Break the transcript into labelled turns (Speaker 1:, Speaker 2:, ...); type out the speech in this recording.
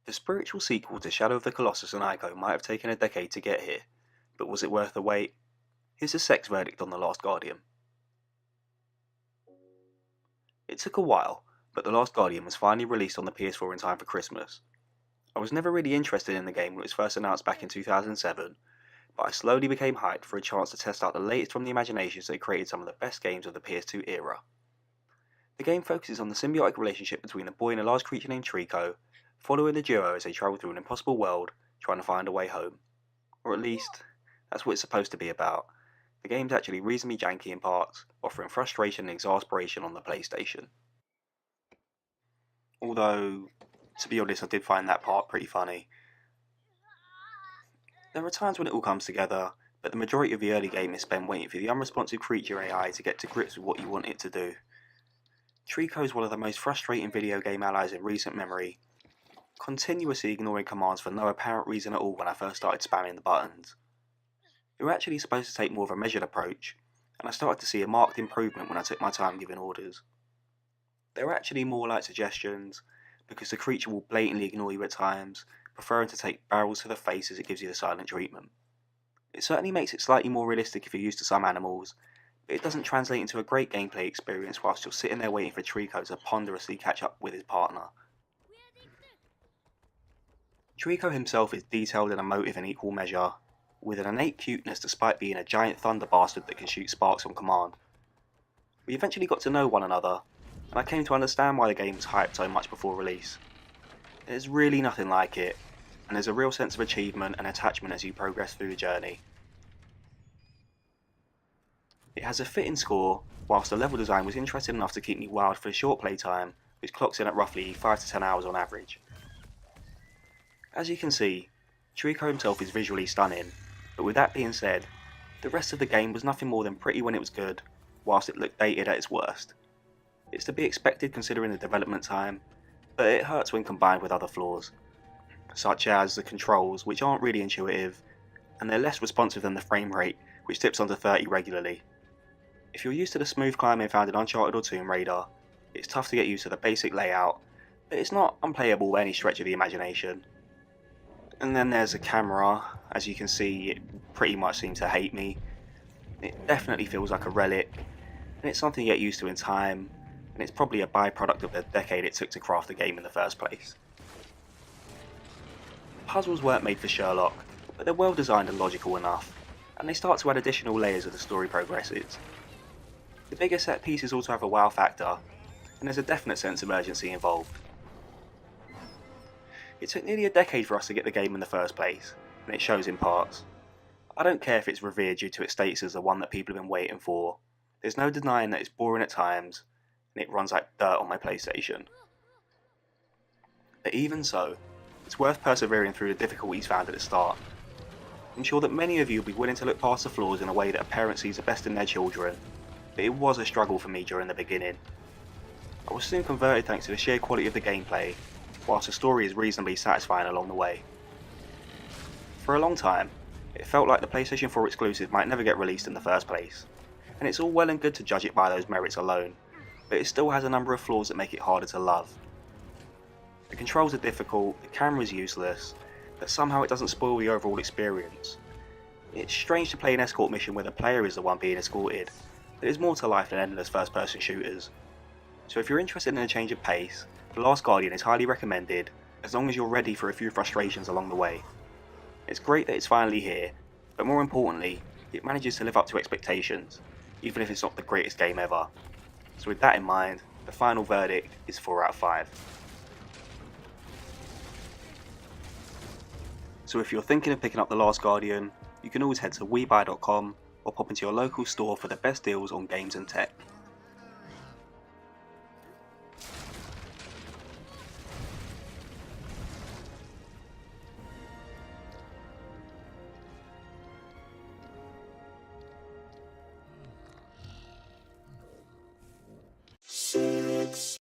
Speaker 1: The spiritual sequel to Shadow of the Colossus and Ico might have taken a decade to get here, but was it worth the wait? Here's a sex verdict on The Last Guardian. It took a while, but The Last Guardian was finally released on the PS4 in time for Christmas. I was never really interested in the game when it was first announced back in 2007, but I slowly became hyped for a chance to test out the latest from the imaginations that created some of the best games of the PS2 era. The game focuses on the symbiotic relationship between a boy and a large creature named Trico, following the duo as they travel through an impossible world, trying to find a way home. Or at least, that's what it's supposed to be about. The game's actually reasonably janky in parts, offering frustration and exasperation on the PlayStation. Although, to be honest, I did find that part pretty funny. There are times when it all comes together, but the majority of the early game is spent waiting for the unresponsive creature AI to get to grips with what you want it to do. Trico is one of the most frustrating video game allies in recent memory, continuously ignoring commands for no apparent reason at all when I first started spamming the buttons. You're actually supposed to take more of a measured approach, and I started to see a marked improvement when I took my time giving orders. They're actually more like suggestions, because the creature will blatantly ignore you at times, preferring to take barrels to the face as it gives you the silent treatment. It certainly makes it slightly more realistic if you're used to some animals, but it doesn't translate into a great gameplay experience whilst you're sitting there waiting for Trico to ponderously catch up with his partner. Trico himself is detailed and emotive in equal measure, with an innate cuteness despite being a giant thunder bastard that can shoot sparks on command. We eventually got to know one another, and I came to understand why the game was hyped so much before release. There's really nothing like it, and there's a real sense of achievement and attachment as you progress through the journey. It has a fitting score, whilst the level design was interesting enough to keep me wild for a short playtime, which clocks in at roughly 5 to 10 hours on average. As you can see, Trico himself is visually stunning, but with that being said, the rest of the game was nothing more than pretty when it was good, whilst it looked dated at its worst. It's to be expected considering the development time, but it hurts when combined with other flaws, such as the controls, which aren't really intuitive, and they're less responsive than the frame rate, which dips under 30 regularly. If you're used to the smooth climbing found in Uncharted or Tomb Raider, it's tough to get used to the basic layout, but it's not unplayable by any stretch of the imagination. And then there's the camera. As you can see, it pretty much seems to hate me. It definitely feels like a relic, and it's something you get used to in time, and it's probably a byproduct of the decade it took to craft the game in the first place. The puzzles weren't made for Sherlock, but they're well designed and logical enough, and they start to add additional layers as the story progresses. The bigger set pieces also have a wow factor, and there's a definite sense of urgency involved. It took nearly a decade for us to get the game in the first place, and it shows in parts. I don't care if it's revered due to its status as the one that people have been waiting for. There's no denying that it's boring at times, and it runs like dirt on my PlayStation. But even so, it's worth persevering through the difficulties found at the start. I'm sure that many of you will be willing to look past the flaws in a way that a parent sees the best in their children, but it was a struggle for me during the beginning. I was soon converted thanks to the sheer quality of the gameplay, whilst the story is reasonably satisfying along the way. For a long time, it felt like the PlayStation 4 exclusive might never get released in the first place, and it's all well and good to judge it by those merits alone, but it still has a number of flaws that make it harder to love. The controls are difficult, the camera is useless, but somehow it doesn't spoil the overall experience. It's strange to play an escort mission where the player is the one being escorted, but there's more to life than endless first-person shooters. So if you're interested in a change of pace, The Last Guardian is highly recommended, as long as you're ready for a few frustrations along the way. It's great that it's finally here, but more importantly, it manages to live up to expectations, even if it's not the greatest game ever. So with that in mind, the final verdict is 4 out of 5. So if you're thinking of picking up The Last Guardian, you can always head to webuy.com or pop into your local store for the best deals on games and tech.